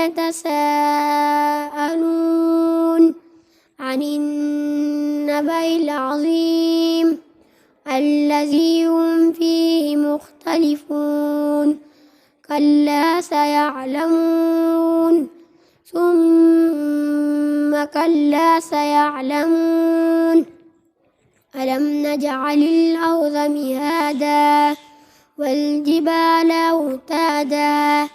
يتساءلون عن النبأ العظيم الذي هم فيه مختلفون كلا سيعلمون ثم كلا سيعلمون ألم نجعل الأرض مهادا والجبال أوتادا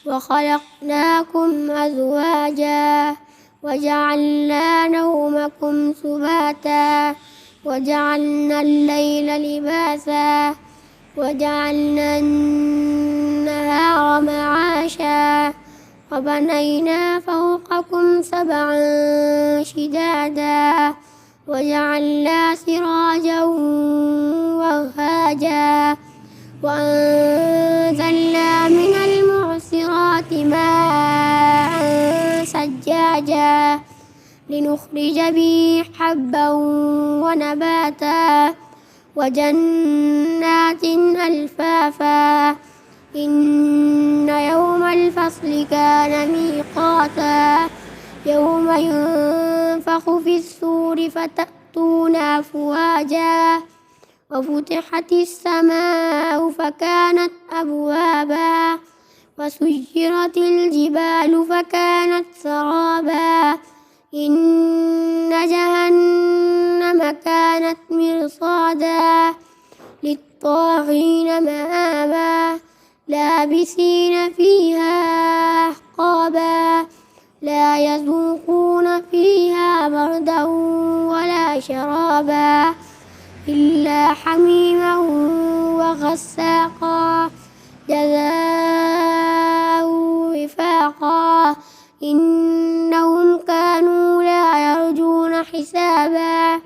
وخلقناكم أزواجا وجعلنا نومكم سباتا وجعلنا الليل لباسا وجعلنا النهار معاشا وبنينا فوقكم سبعا شدادا وجعلنا سراجا وهاجا وأنزلنا من المعصرات ماء ثجاجا لنخرج به حبا ونباتا وجنات ألفافا إن يوم الفصل كان ميقاتا يوم ينفخ في الصور فتأتون أفواجا وفتحت السماء فكانت أبوابا وسيرت الجبال فكانت سرابا إن جهنم كانت مرصادا للطاغين مآبا لابسين فيها أحقابا لا يذوقون فيها بردا ولا شرابا إلا حميما وغساقا جزاء وفاقا إنهم كانوا لا يرجون حسابا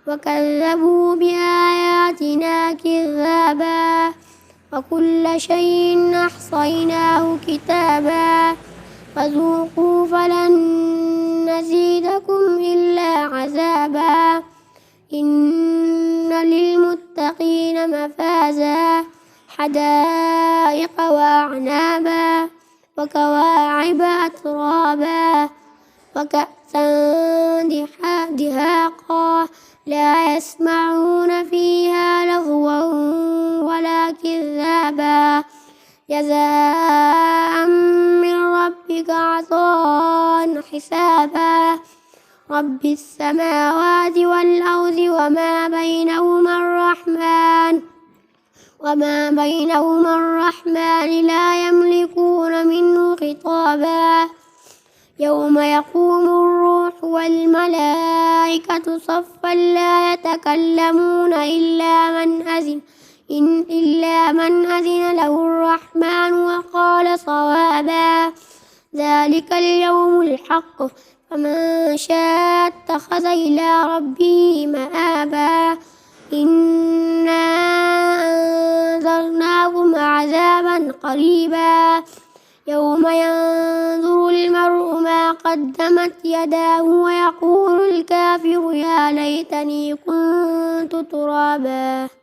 وكذبوا بآياتنا كذابا وكل شيء أحصيناه كتابا فذوقوا فلن نزيدكم إلا عذابا إن للمتقين مفازا حدائق وأعنابا وكواعب أترابا وكأسا دهاقا لا يسمعون فيها لغوا ولا كذابا جزاء من ربك عطاء حسابا رب السماوات والأرض وما بينهما الرحمن لا يملكون منه خطابا يوم يقوم الروح والملائكة صفا لا يتكلمون إلا من أذن له الرحمن وقال صوابا ذلك اليوم الحق فمن شاء اتخذ إلى ربه مآبا إنا أنذرناكم عذابا قريبا يوم ينظر المرء ما قدمت يداه ويقول الكافر يا ليتني كنت ترابا.